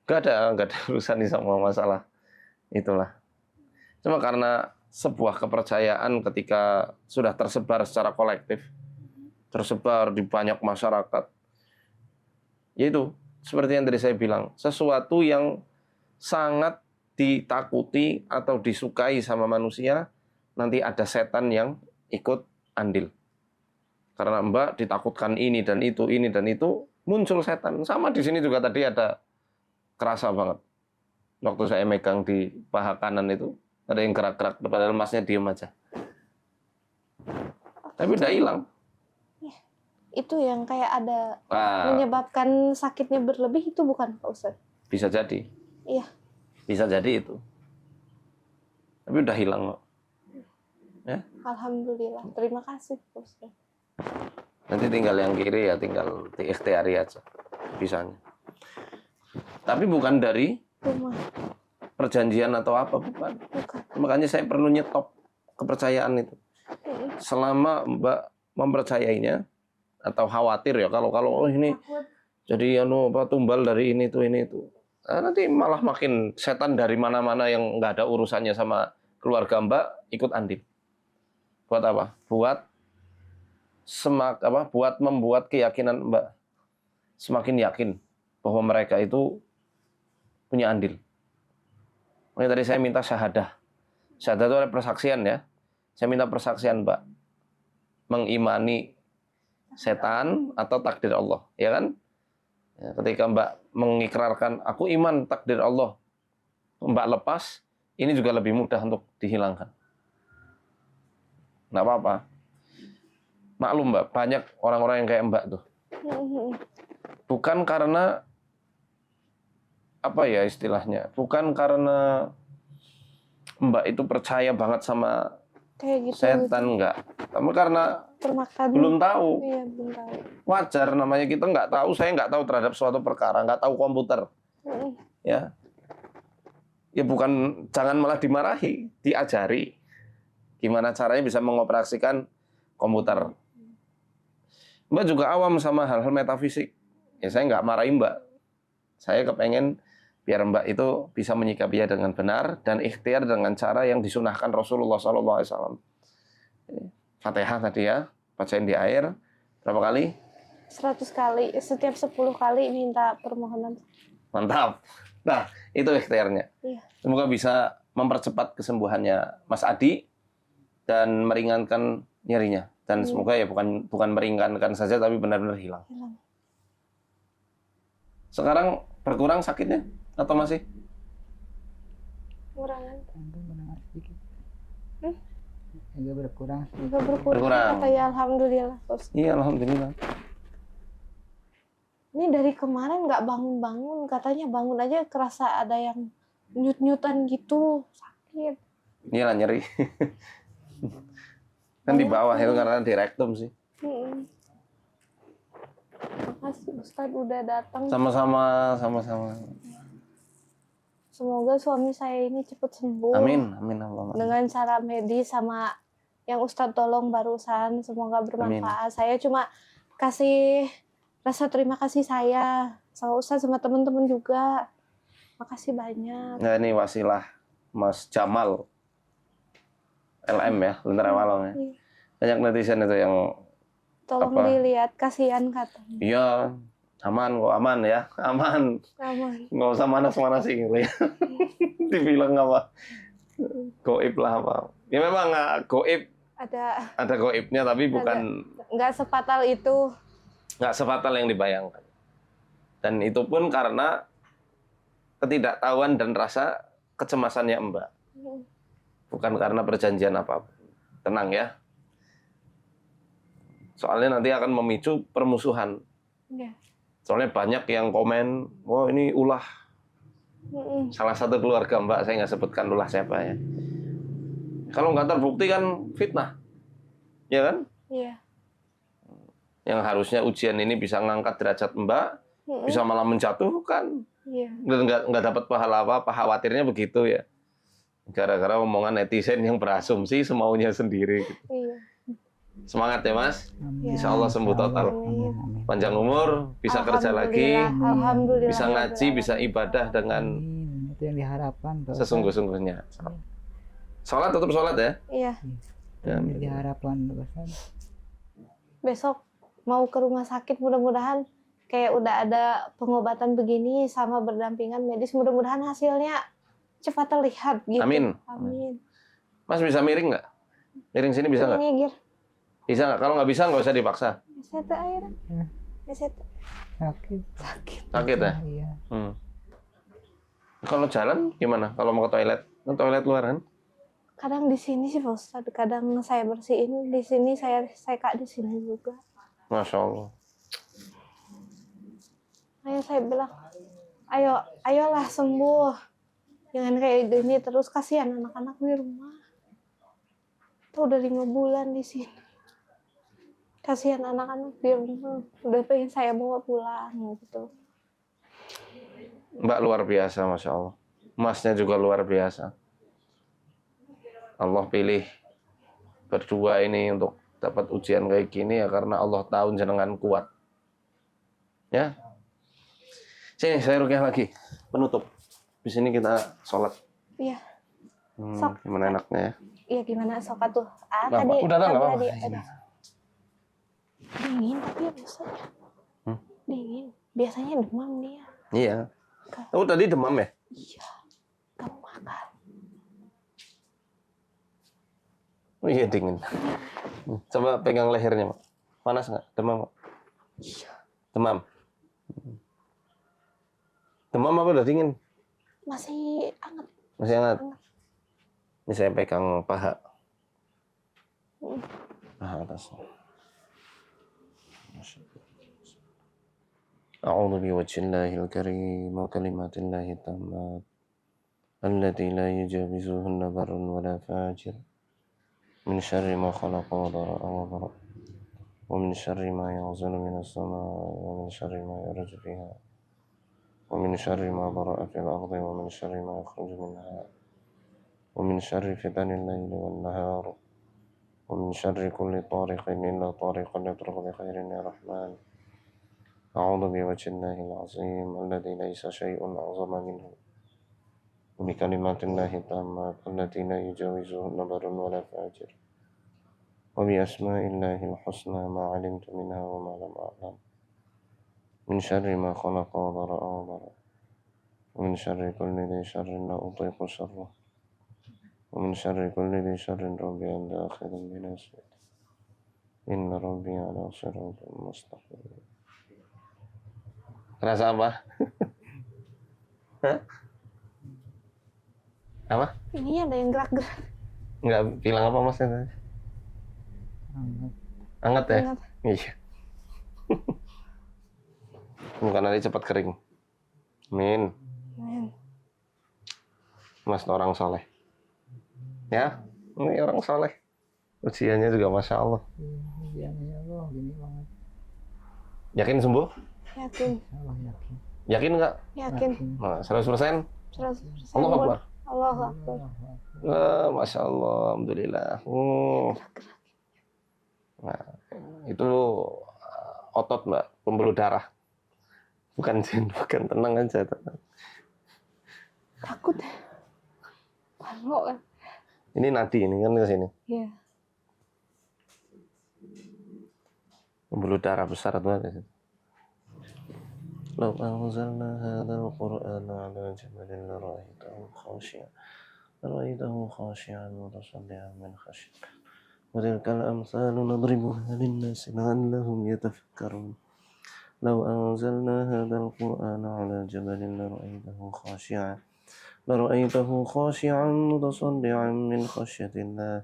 nggak ada urusan sama masalah itulah. Cuma karena sebuah kepercayaan ketika sudah tersebar secara kolektif, tersebar di banyak masyarakat, yaitu seperti yang tadi saya bilang, sesuatu yang sangat ditakuti atau disukai sama manusia, nanti ada setan yang ikut andil. Karena Mbak ditakutkan ini dan itu, muncul setan. Sama di sini juga tadi ada, kerasa banget. Waktu saya megang di paha kanan itu, ada yang gerak-gerak, padahal masnya diem aja. Tapi udah hilang. Itu yang kayak ada menyebabkan sakitnya berlebih, itu bukan Pak Ustaz? Bisa jadi. Iya. Bisa jadi itu. Tapi udah hilang kok. Ya? Alhamdulillah. Terima kasih Pak Ustaz. Nanti tinggal yang kiri ya, tinggal diikhtiari aja. Bisanya. Tapi bukan dari perjanjian atau apa, bukan. Makanya saya perlu nyetop kepercayaan itu. Selama Mbak mempercayainya, atau khawatir ya kalau oh ini jadi tumbal dari ini itu. Nah, nanti malah makin setan dari mana-mana yang nggak ada urusannya sama keluarga Mbak ikut andil. Buat apa? Buat membuat keyakinan Mbak semakin yakin bahwa mereka itu punya andil. Makanya tadi saya minta syahadah. Syahadah itu ada persaksian ya. Saya minta persaksian, Mbak. Mengimani setan atau takdir Allah, ya kan? Ya, ketika Mbak mengikrarkan, aku iman takdir Allah, Mbak lepas, ini juga lebih mudah untuk dihilangkan. Nggak apa-apa. Maklum Mbak, banyak orang-orang yang kayak Mbak tuh. Bukan karena, apa ya istilahnya, bukan karena Mbak itu percaya banget sama Kayak gitu. setan, enggak. Tapi karena Termakan. belum tahu. Iya, belum tahu. Wajar, namanya kita nggak tahu, saya nggak tahu terhadap suatu perkara, nggak tahu komputer. Ya, ya bukan, jangan malah dimarahi, diajari gimana caranya bisa mengoperasikan komputer. Mbak juga awam sama hal-hal metafisik. Ya saya nggak marahin Mbak. Saya kepengen biar Mbak itu bisa menyikapinya dengan benar dan ikhtiar dengan cara yang disunahkan Rasulullah SAW. Fatihah tadi ya, bacain di air berapa kali? 100 kali, setiap 10 kali minta permohonan. Mantap. Nah, itu ikhtiarnya. Iya. Semoga bisa mempercepat kesembuhannya Mas Adi dan meringankan nyerinya. Dan semoga ya bukan meringankan saja tapi benar-benar hilang. Sekarang berkurang sakitnya atau masih? Kurangan. Berkurang sedikit. Agak berkurang. Juga berkurang. Berkurang. Kata ya alhamdulillah. Terus, Iya, alhamdulillah. ini dari kemarin nggak bangun-bangun, katanya bangun aja kerasa ada yang nyut-nyutan gitu, sakit. Iya lah nyeri. Kan di bawah itu karena di rektum sih. Makasih Ustadz udah datang. Sama-sama. Semoga suami saya ini cepat sembuh. Amin, Allahumma. Dengan cara medis sama yang Ustadz tolong barusan, semoga bermanfaat. Saya cuma kasih rasa terima kasih saya sama Ustadz sama teman-teman juga. Makasih banyak. Nah, ini wasilah Mas Jamal LM ya, Lentera Walong ya. Iya. Banyak netizen itu yang Tolong apa? dilihat, kasihan katanya. iya aman kok, aman ya, aman. Aman. Nggak usah manas-manasin gitu ya. Dibilang apa? Goib lah apa. Ya memang goib, ada goibnya tapi bukan, Nggak sefatal itu. nggak sefatal yang dibayangkan. Dan itu pun karena ketidaktahuan dan rasa kecemasannya Mbak. Bukan karena perjanjian apapun. Tenang ya. Soalnya nanti akan memicu permusuhan. Iya. Soalnya banyak yang komen, oh ini ulah. Salah satu keluarga Mbak, saya nggak sebutkan ulah siapa ya. Kalau nggak terbukti kan fitnah. Ya kan? Iya. Yang harusnya ujian ini bisa ngangkat derajat Mbak, bisa malah menjatuhkan. Iya. Nggak dapat pahala apa, khawatirnya begitu ya. Gara-gara omongan netizen yang berasumsi semaunya sendiri. Gitu. Iya. Semangat ya Mas. Amin. Insya Allah sembuh total. Amin. Amin. Panjang umur, bisa kerja lagi, Alhamdulillah. bisa ngaji, bisa ibadah dengan Amin. Itu yang diharapkan. Pak Ustadz. sesungguh-sungguhnya. Sholat tetap sholat ya. Iya. Yang diharapkan Pak Ustadz. Besok mau ke rumah sakit, mudah-mudahan kayak udah ada pengobatan begini sama berdampingan medis, mudah-mudahan hasilnya cepat terlihat gitu. Amin. Amin. Mas bisa miring nggak? Miring sini bisa nggak? Ini Gir. Bisa nggak? Kalau nggak bisa nggak usah dipaksa. Sete air. Sete. Sakit. Sakit ya? Iya. Kalau jalan gimana? Kalau mau ke toilet? Kan toilet luar kan? Kadang di sini sih Pak Ustadz, kadang saya bersihin di sini, saya kak di sini juga. Masya Allah. Ayo saya bilang, ayolah sembuh. Jangan kayak gini terus, kasihan anak-anak di rumah. Tuh udah 5 bulan di sini. Kasihan anak-anak di rumah. Udah pengen saya bawa pulang gitu. Mbak luar biasa, Masya Allah. Masnya juga luar biasa. Allah pilih berdua ini untuk dapat ujian kayak gini ya karena Allah tahu jenengan kuat. Ya. Sini saya rukyah lagi. Penutup. Di sini kita sholat. Iya. Sok. Gimana enaknya ya? Iya gimana sok tuh? Nggak apa, udah tak nggak apa-apa. Dingin tapi ya bisa. Dingin. Biasanya demam dia. Iya. Kamu tadi demam ya? Iya. Kamu makan. Oh iya dingin. Coba pegang lehernya, Mak. Panas nggak? Demam, Mak? Iya. Demam. Demam apa udah dingin? Masih hangat. Masih hangat. Hangat. Ini saya pegang paha. Hmm. Paha atas. أعوذ بوجه الله الكريم وكلمات الله التامات التي لا يجاوزهن بر ولا فاجر من شر ما خلق وضرأ وبرأ ومن شر ما ينزل من السماء ومن شر ما يرج فيها ومن شر ما ضرأ في الأرض ومن شر ما يخرج منها ومن شر فتن الليل والنهار ومن شر كل طارق إلا طارق يطرق بخير يا رحمن أعوذ بوجه الله العظيم الذي ليس شيء أعظم منه وبكلمات الله التامات التي لا يجاوزهن بر ولا فاجر وبأسماء الله الحسنى ما علمت منها وما لم أعلم من شر ما خلق وضرأ وبرأ ومن شر كل ذي شر لا أطيق شره ومن شر كل ذي شر ربي أنت آخذ بناصيته إن ربي على صراط مستقيم. Rasa apa? Hah? Apa? Ini ada yang gerak-gerak. Enggak bilang apa Mas tadi? Hangat. Hangat ya? Hangat. Iya. Bukan nanti cepat kering. Amin. Amin. Mas orang soleh. Ya, ini orang soleh. Usianya juga Masya Allah. Ya Allah, gini banget. Yakin sembuh? Yakin. Allah yakin. Yakin nggak? Yakin. Nah, 100%? 100%. Allah Akbar. Allah Akbar. Masya Allah, Alhamdulillah. Nah, itu otot Mbak, pembuluh darah. Bukan jin, bukan, tenang aja. Tenang. Takut ya. Parno kan. Ini nadi, ini kan ke sini. Iya. Pembuluh darah besar itu ada. لو أنزلنا هذا القرآن على جبل لرأيته خاشعا متصدعا من خشية وتلك الأمثال نضربها للناس لعلهم يتفكرون لو أنزلنا هذا القرآن على جبل لرأيته خاشعا متصدعا من خشية الله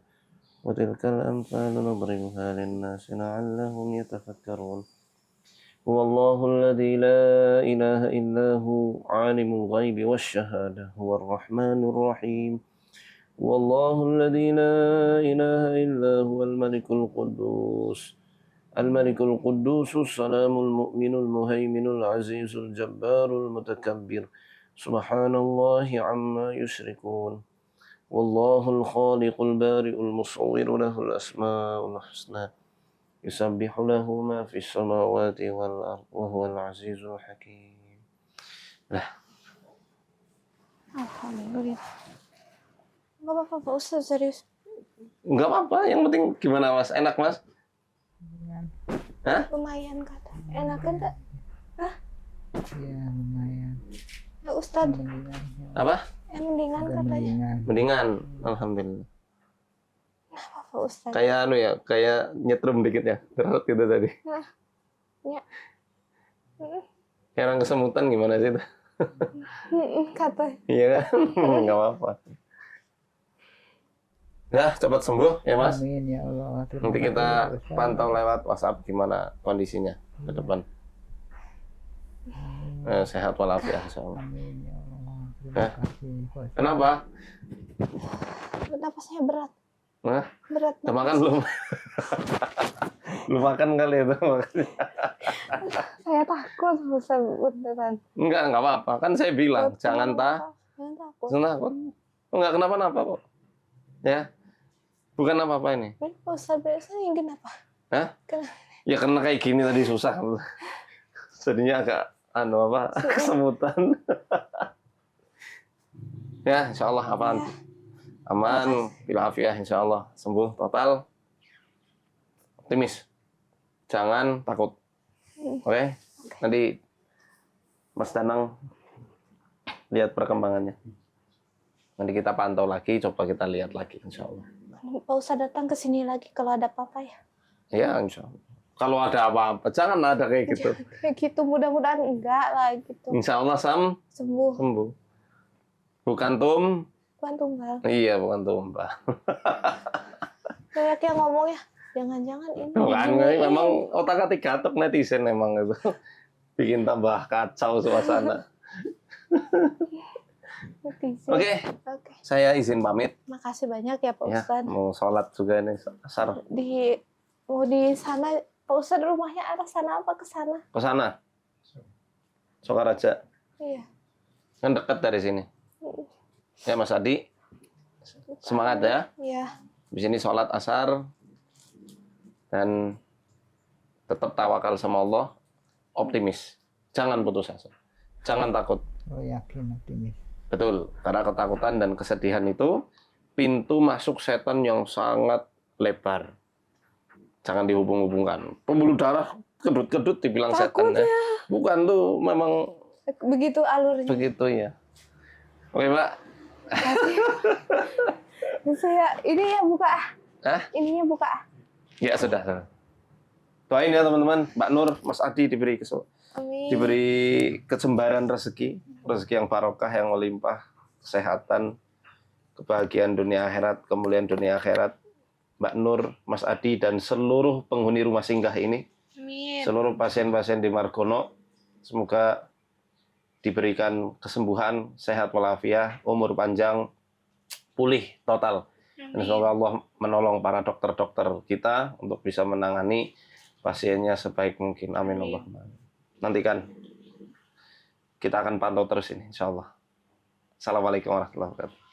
وتلك الأمثال نضربها للناس لعلهم يتفكرون هو الله الذي لا إله إلا هو عالم الغيب والشهادة هو الرحمن الرحيم هو الله الذي لا إله إلا هو الملك القدوس السلام المؤمن المهيمن العزيز الجبار المتكبر سبحان الله عما يشركون والله الخالق البارئ المصور له الأسماء الحسنى يسبح له ما في السماوات والأرض وهو العزيز الحكيم. Lah. Alhamdulillah. Enggak apa-apa Pak Ustaz, serius. Enggak apa-apa, yang penting gimana Mas? Enak Mas? Hah? Lumayan kata. Enak kan tak? Iya, lumayan. Ya Ustaz. Mendingan. Apa? Yang mendingan Agak katanya. mendingan. Mendingan, alhamdulillah. Kenapa Pak Ustaz? Kayak kayak nyetrum dikit ya, terus gitu tadi. Ya. Kayak orang kesemutan gimana sih itu? Kata. Iya kan? Enggak apa-apa. Ya, cepat sembuh ya Mas. Amin ya Allah. Terima Nanti kasih, kita Ustaz. pantau lewat WhatsApp gimana kondisinya ke depan. Sehat walafiat insyaallah. Amin ya Allah. Terima kasih. Ustaz. Kenapa? Kenapa saya berat? Nah, Berat. udah makan belum? Belum makan kali itu makanya. Saya takut Ustaz beneran. Enggak apa-apa. Kan saya bilang, jangan Jangan takut. takut. Enggak kenapa-napa kok. Ya. Bukan apa-apa ini. Pak Ustaz biasanya kenapa? Hah? Kenapa? Ya karena kayak gini tadi susah. Jadinya agak kesemutan. Ya, insyaallah apaan? Aman, bilafiah insyaallah sembuh total. Optimis. Jangan takut. Oke? Nanti Mas Danang lihat perkembangannya. Nanti kita pantau lagi, coba kita lihat lagi, insya Allah. Nggak usah datang ke sini lagi kalau ada apa-apa ya. Ya, insya Allah. Kalau ada apa-apa, jangan ada kayak gitu. Kayak gitu, mudah-mudahan enggak lah gitu. Insya Allah Sembuh. sembuh. Bukan tum, Bukan tunggal. iya bukan tumpah. Kayak yang ngomong ya, jangan-jangan ini. Bukan, diginiin. memang otak-atik gatuk netizen memang itu. Bikin tambah kacau suasana. Netizen. Oke, Oke. saya izin pamit. Makasih banyak ya Pak Ya, Ustadz. mau sholat juga nih, asar. Mau di sana, Pak Ustadz rumahnya arah sana apa ke sana? Ke sana. Sokaraja. Iya. Kan dekat dari sini. Ya Mas Adi, semangat ya. Iya. Di sini sholat asar dan tetap tawakal sama Allah, optimis. Jangan putus asa. Jangan takut. Oh yakin optimis. Betul, karena ketakutan dan kesedihan itu pintu masuk setan yang sangat lebar. Jangan dihubung-hubungkan. Pembuluh darah kedut-kedut dibilang setan ya. Bukan tuh, memang Begitu alurnya. begitu ya. Oke, Mbak. Saya ini ya buka. Hah? Ininya buka. Ya sudah. Doain ya teman-teman, Mbak Nur, Mas Adi diberi Amin. diberi kecembaran rezeki yang barokah, yang melimpah, kesehatan, kebahagiaan dunia akhirat, kemuliaan dunia akhirat. Mbak Nur, Mas Adi, dan seluruh penghuni rumah singgah ini, Amin. seluruh pasien-pasien di Margono, semoga diberikan kesembuhan, sehat walafiat, umur panjang, pulih total. Dan semoga Allah menolong para dokter-dokter kita untuk bisa menangani pasiennya sebaik mungkin. Amin. Allahumma. Nantikan kita akan pantau terus ini, insya Allah. Assalamualaikum warahmatullahi wabarakatuh.